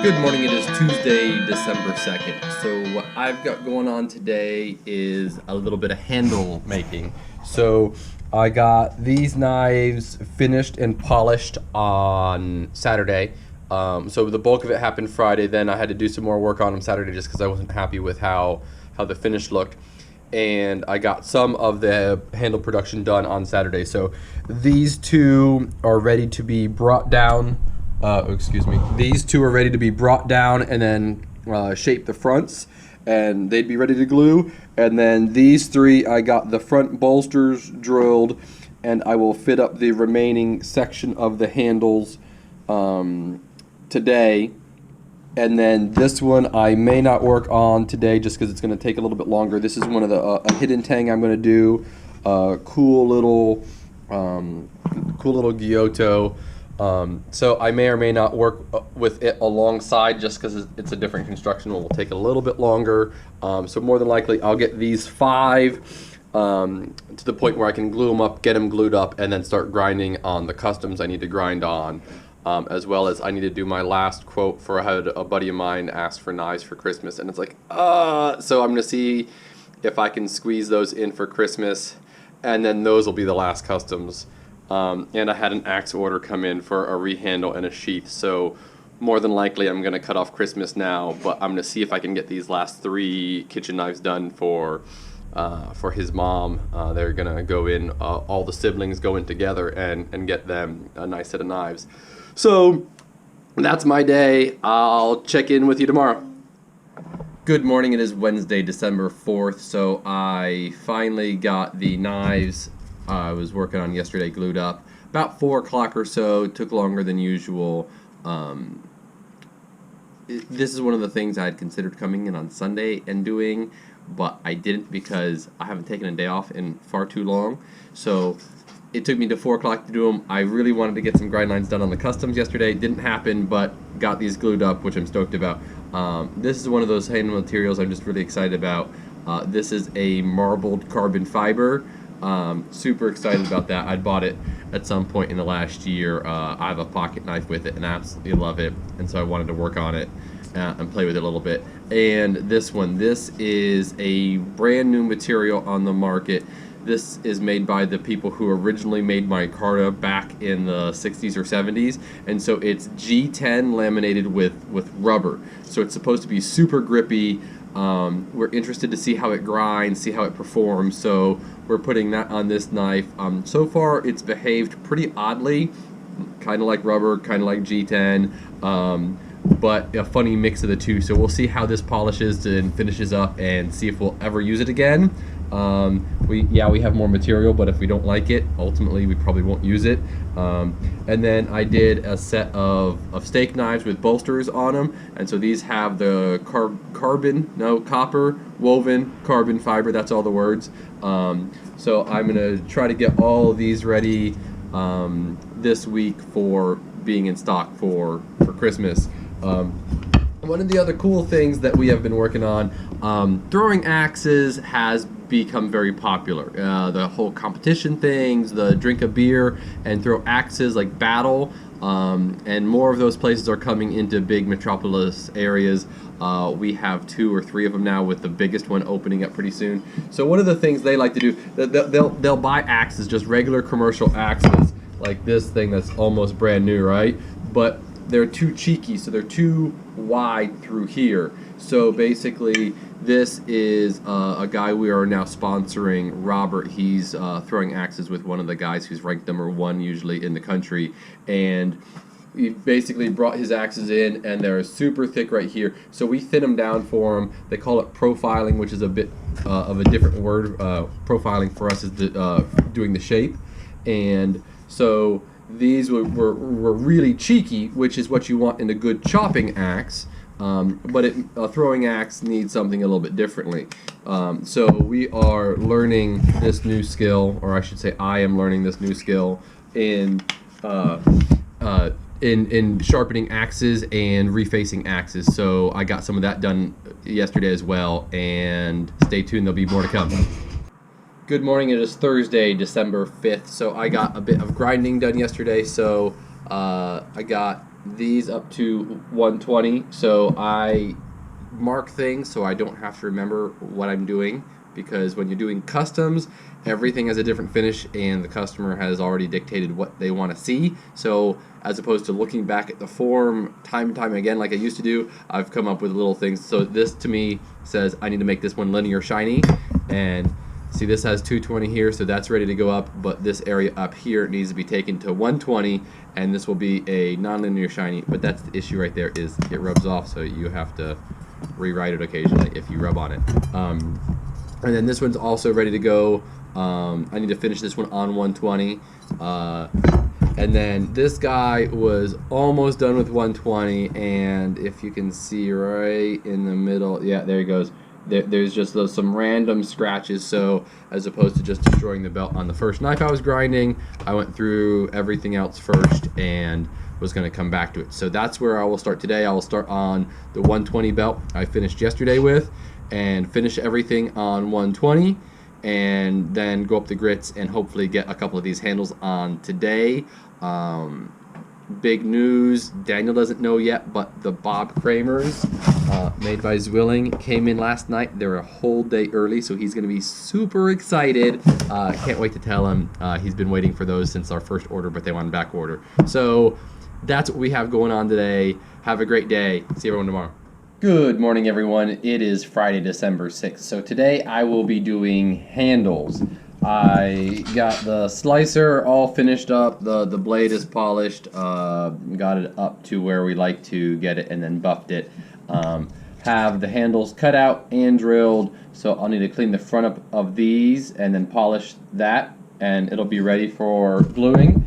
Good morning, it is Tuesday, December 2nd. So what I've got going on today is a little bit of handle making. So I got these knives finished and polished on Saturday. So the bulk of it happened Friday, then I had to do some more work on them Saturday just because I wasn't happy with how the finish looked. And I got some of the handle production done on Saturday. So these two are ready to be brought down. These two are ready to be brought down and then shape the fronts, and they'd be ready to glue. And then these three, I got the front bolsters drilled, and I will fit up the remaining section of the handles today. And then this one I may not work on today just because it's going to take a little bit longer. This is one of the a hidden tang I'm going to do. Cool little Giotto. So I may or may not work with it alongside just because it's a different construction. It will take a little bit longer. So more than likely I'll get these five to the point where I can glue them up, get them glued up, and then start grinding on the customs I need to grind on. As well as I need to do my last quote for I had a buddy of mine ask for knives for Christmas, and it's like, so I'm going to see if I can squeeze those in for Christmas, and then those will be the last customs. And I had an axe order come in for a rehandle and a sheath, so more than likely I'm going to cut off Christmas now, but I'm going to see if I can get these last three kitchen knives done for his mom. They're going to go in, all the siblings go in together and get them a nice set of knives. So that's my day. I'll check in with you tomorrow. Good morning, it is Wednesday, December 4th, so I finally got the knives I was working on yesterday glued up. About 4 o'clock or so, took longer than usual. This is one of the things I had considered coming in on Sunday and doing, but I didn't because I haven't taken a day off in far too long. So it took me to 4 o'clock to do them. I really wanted to get some grind lines done on the customs yesterday. Didn't happen, but got these glued up, which I'm stoked about. This is one of those handle materials I'm just really excited about. This is a marbled carbon fiber. Super excited about that. I bought it at some point in the last year. I have a pocket knife with it and absolutely love it, and so I wanted to work on it and play with it a little bit. And this one, this is a brand new material on the market. This is made by the people who originally made micarta back in the 60s or 70s, and so it's G10 laminated with rubber. So it's supposed to be super grippy. We're interested to see how it grinds, see how it performs, so we're putting that on this knife. So far it's behaved pretty oddly, kind of like rubber, kind of like G10, but a funny mix of the two. So we'll see how this polishes and finishes up and see if we'll ever use it again. We have more material, but if we don't like it, ultimately we probably won't use it. And then I did a set of steak knives with bolsters on them, and so these have the copper woven carbon fiber. That's all the words. So I'm gonna try to get all of these ready this week for being in stock for Christmas. One of the other cool things that we have been working on, throwing axes has become very popular. The whole competition things, the drink a beer and throw axes like battle, and more of those places are coming into big metropolis areas. We have 2 or 3 of them now, with the biggest one opening up pretty soon. So one of the things they like to do, they'll buy axes, just regular commercial axes, like this thing that's almost brand new, right? But they're too cheeky, so they're too wide through here. So basically, this is a guy we are now sponsoring, Robert. He's throwing axes with one of the guys who's ranked #1 usually in the country, and he basically brought his axes in, and they're super thick right here. So we thin them down for him. They call it profiling, which is a bit of a different word. Profiling for us is doing the shape, and so these were really cheeky, which is what you want in a good chopping axe. But a throwing axe needs something a little bit differently. So we are learning this new skill, or I should say I am learning this new skill in sharpening axes and refacing axes. So I got some of that done yesterday as well, and stay tuned, there'll be more to come. Good morning, it is Thursday, December 5th, so I got a bit of grinding done yesterday. So I got these up to 120, so I mark things so I don't have to remember what I'm doing, because when you're doing customs, everything has a different finish and the customer has already dictated what they want to see. So as opposed to looking back at the form time and time again like I used to do, I've come up with little things. So this to me says I need to make this one linear shiny, and see, this has 220 here, so that's ready to go up, but this area up here needs to be taken to 120, and this will be a non-linear shiny. But that's the issue right there, is it rubs off, so you have to rewrite it occasionally if you rub on it. And then this one's also ready to go. I need to finish this one on 120. And then this guy was almost done with 120, and if you can see right in the middle, yeah, there he goes. There's just some random scratches, so as opposed to just destroying the belt on the first knife I was grinding, I went through everything else first and was going to come back to it. So that's where I will start today. I will start on the 120 belt I finished yesterday with, and finish everything on 120, and then go up the grits and hopefully get a couple of these handles on today. Big news, Daniel doesn't know yet, but the Bob Kramers, made by Zwilling, came in last night. They're a whole day early, so he's going to be super excited. Can't wait to tell him. He's been waiting for those since our first order, but they want back order. So that's what we have going on today. Have a great day. See everyone tomorrow. Good morning, everyone. It is Friday, December 6th. So today I will be doing handles. I got the slicer all finished up, the blade is polished, got it up to where we like to get it, and then buffed it. Have the handles cut out and drilled, so I'll need to clean the front up of these and then polish that, and it'll be ready for gluing.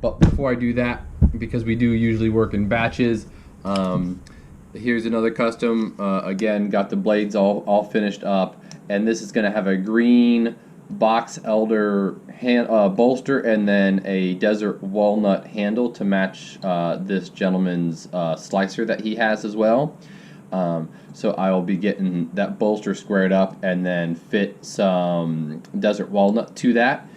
But before I do that, because we do usually work in batches, here's another custom. Again, got the blades all finished up, and this is going to have a green box elder bolster and then a desert walnut handle to match this gentleman's slicer that he has as well. So I will be getting that bolster squared up and then fit some desert walnut to that,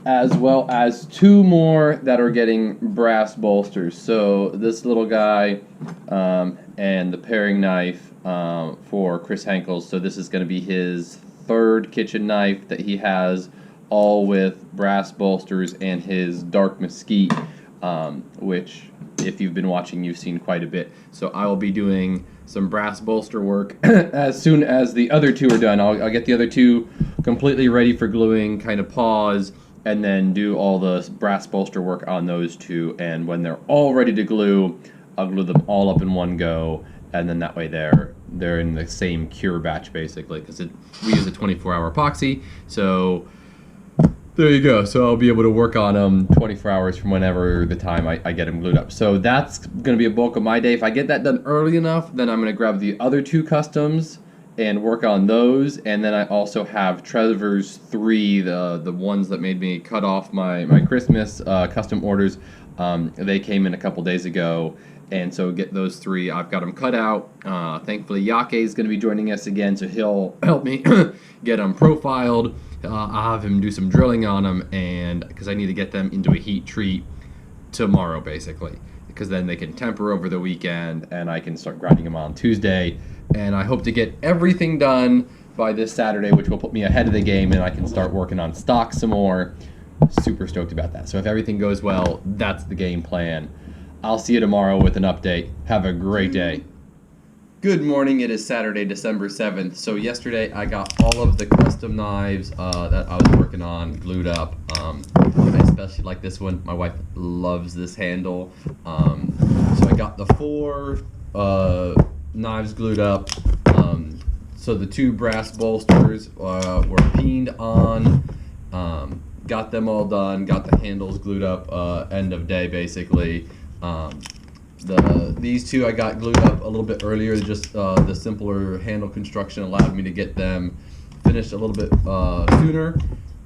as well as two more that are getting brass bolsters. So this little guy and the paring knife for Chris Henkel's. So this is going to be his third kitchen knife that he has, all with brass bolsters, and his dark mesquite, which if you've been watching, you've seen quite a bit. So I will be doing some brass bolster work as soon as the other two are done. I'll get the other two completely ready for gluing, kind of pause, and then do all the brass bolster work on those two. And when they're all ready to glue, I'll glue them all up in one go, and then that way they're in the same cure batch, basically, because we use a 24-hour epoxy. So there you go. So I'll be able to work on them 24 hours from whenever the time I get them glued up. So that's going to be a bulk of my day. If I get that done early enough, then I'm going to grab the other two customs and work on those. And then I also have Trevor's 3, the ones that made me cut off my Christmas custom orders. They came in a couple days ago, and so get those 3. I've got them cut out. Thankfully, Yake is going to be joining us again, so he'll help me get them profiled. I'll have him do some drilling on them, and because I need to get them into a heat treat tomorrow, basically, because then they can temper over the weekend, and I can start grinding them on Tuesday. And I hope to get everything done by this Saturday, which will put me ahead of the game, and I can start working on stock some more. Super stoked about that. So if everything goes well, that's the game plan. I'll see you tomorrow with an update. Have a great day. Good morning. It is Saturday, December 7th. So yesterday I got all of the custom knives that I was working on glued up. I especially like this one. My wife loves this handle. So I got the 4 knives glued up. So the 2 brass bolsters were peened on. Got them all done. Got the handles glued up. End of day, basically. These 2 I got glued up a little bit earlier. Just the simpler handle construction allowed me to get them finished a little bit sooner.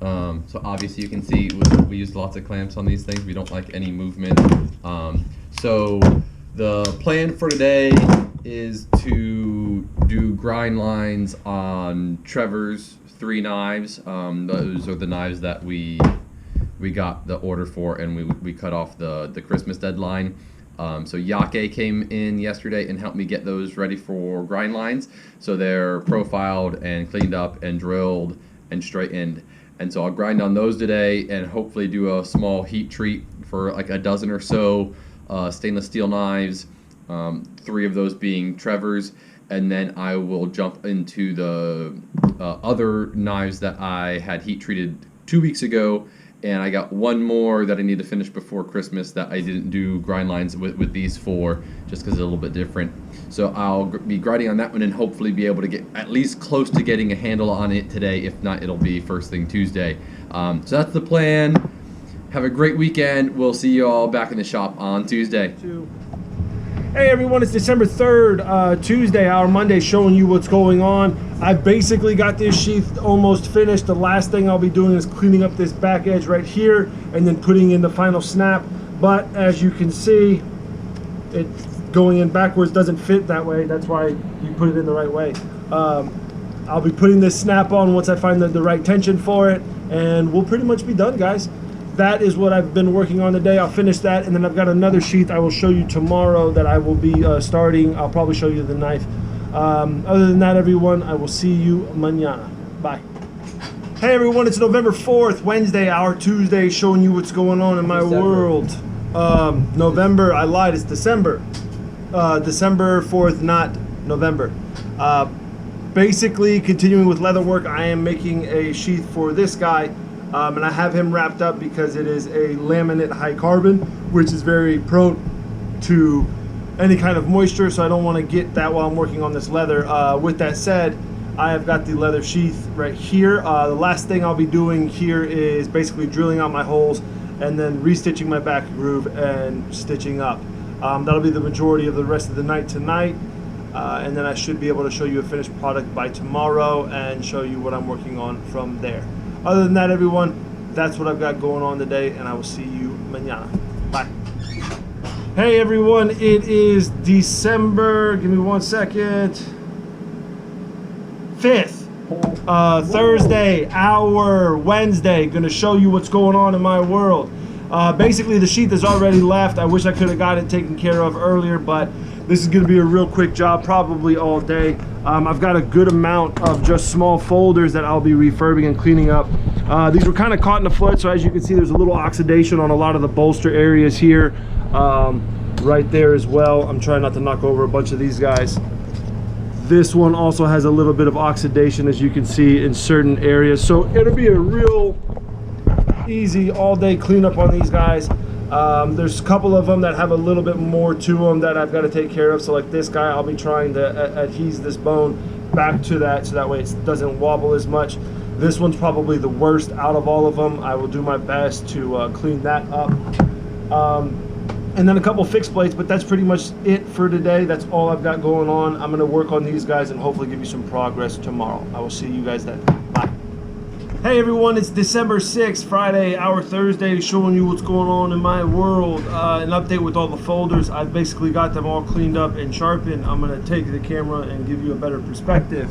So obviously you can see we used lots of clamps on these things. We don't like any movement. So the plan for today is to do grind lines on Trevor's 3 knives. Those are the knives that we got the order for, and we cut off the Christmas deadline. So Yake came in yesterday and helped me get those ready for grind lines. So they're profiled and cleaned up and drilled and straightened. And so I'll grind on those today and hopefully do a small heat treat for like a dozen or so stainless steel knives, 3 of those being Trevor's. And then I will jump into the other knives that I had heat treated 2 weeks ago. And I got 1 more that I need to finish before Christmas that I didn't do grind lines with these 4 just because it's a little bit different. So I'll be grinding on that one and hopefully be able to get at least close to getting a handle on it today. If not, it'll be first thing Tuesday. So that's the plan. Have a great weekend. We'll see you all back in the shop on Tuesday. Hey everyone, it's December 3rd, Tuesday, our Monday, showing you what's going on. I basically got this sheath almost finished. The last thing I'll be doing is cleaning up this back edge right here and then putting in the final snap. But as you can see, it going in backwards doesn't fit that way. That's why you put it in the right way. I'll be putting this snap on once I find the right tension for it, and we'll pretty much be done, guys. That is what I've been working on today. I'll finish that, and then I've got another sheath I will show you tomorrow that I will be starting. I'll probably show you the knife. Other than that, everyone, I will see you mañana. Bye. Hey everyone, it's November 4th, Wednesday, our Tuesday, showing you what's going on in my world. November, I lied, it's December. December 4th, not November. Basically, continuing with leather work, I am making a sheath for this guy. And I have him wrapped up because it is a laminate high carbon, which is very prone to any kind of moisture, so I don't want to get that while I'm working on this leather. With that said, I have got the leather sheath right here. The last thing I'll be doing here is basically drilling out my holes and then restitching my back groove and stitching up. That'll be the majority of the rest of the night tonight. And then I should be able to show you a finished product by tomorrow and show you what I'm working on from there. Other than that, everyone, that's what I've got going on today, and I will see you mañana. Bye. Hey, everyone, it is December, give me 1 second, 5th, Thursday, hour, Wednesday. Gonna show you what's going on in my world. Basically, the sheath is already left. I wish I could have got it taken care of earlier, but this is going to be a real quick job, probably all day. I've got a good amount of just small folders that I'll be refurbing and cleaning up. These were kind of caught in the flood, so as you can see, there's a little oxidation on a lot of the bolster areas here. Right there as well. I'm trying not to knock over a bunch of these guys. This one also has a little bit of oxidation, as you can see, in certain areas. So it'll be a real easy all-day cleanup on these guys. There's a couple of them that have a little bit more to them that I've got to take care of. So like this guy, I'll be trying to adhese this bone back to that so that way it doesn't wobble as much. This one's probably the worst out of all of them. I will do my best to clean that up. And then a couple fixed plates, but that's pretty much it for today. That's all I've got going on. I'm going to work on these guys and hopefully give you some progress tomorrow. I will see you guys then. Bye. Hey everyone, it's December 6th, Friday, our Thursday, showing you what's going on in my world. An update with all the folders. I've basically got them all cleaned up and sharpened. I'm going to take the camera and give you a better perspective.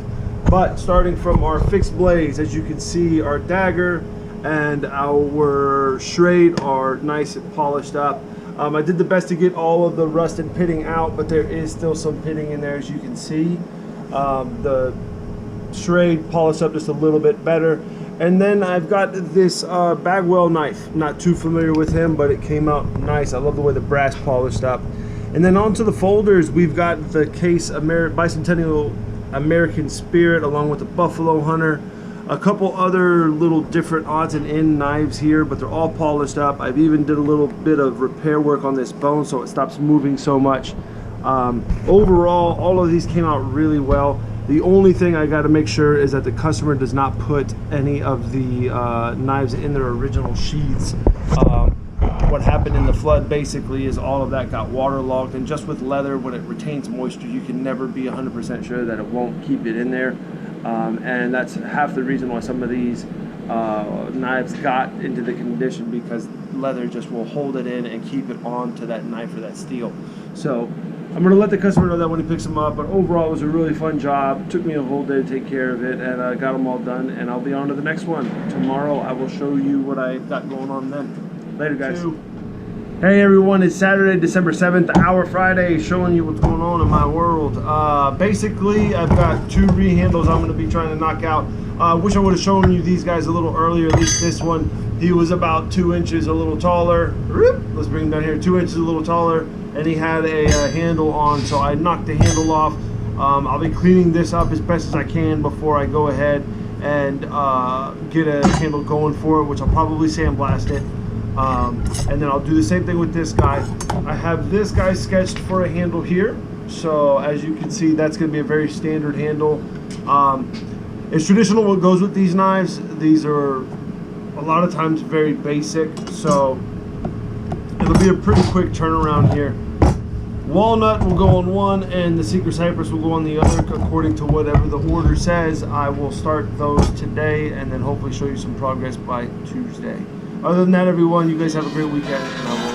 But starting from our fixed blades, as you can see, our dagger and our Schrade are nice and polished up. I did the best to get all of the rust and pitting out, but there is still some pitting in there, as you can see. The Schrade polished up just a little bit better. And then I've got this Bagwell knife. Not too familiar with him, but it came out nice. I love the way the brass polished up. And then onto the folders, we've got the Case Bicentennial American Spirit along with the Buffalo Hunter. A couple other little different odds and end knives here, but they're all polished up. I've even did a little bit of repair work on this bone so it stops moving so much. Overall, all of these came out really well. The only thing I got to make sure is that the customer does not put any of the knives in their original sheaths. What happened in the flood basically is all of that got waterlogged, and just with leather, when it retains moisture, you can never be 100% sure that it won't keep it in there. And that's half the reason why some of these knives got into the condition, because leather just will hold it in and keep it on to that knife or that steel. So I'm going to let the customer know that when he picks them up, but overall it was a really fun job. It took me a whole day to take care of it, and I got them all done, and I'll be on to the next one. Tomorrow I will show you what I've got going on then. Later, guys. Hey, everyone, it's December 6th, Friday, our Thursday, showing you what's going on in my world. Basically, the sheath is already left. I wish I could have got it taken care of earlier, but it took me to 4 o'clock to do them. I didn't take an a day off, and Friday I had 2 weeks off, so I wanted to make sure that I got those done. Hey everyone, it's Saturday, December 7th, Hour Friday, showing you what's going on in my world. Basically, I've got 2 rehandles I'm going to be trying to knock out. Wish I would have shown you these guys a little earlier, at least this one. He was about 2 inches a little taller. Let's bring him down here, 2 inches a little taller, and he had a handle on, so I knocked the handle off. I'll be cleaning this up as best as I can before I go ahead and get a handle going for it, which I'll probably sandblast it. And then I'll do the same thing with this guy. I have this guy sketched for a handle here, so as you can see, that's going to be a very standard handle. It's traditional what goes with these knives. These are a lot of times very basic, so it'll be a pretty quick turnaround here. Walnut will go on one and the Secret Cypress will go on the other according to whatever the order says. I will start those today and then hopefully show you some progress by Tuesday. Other than that, everyone, you guys have a great weekend, and I will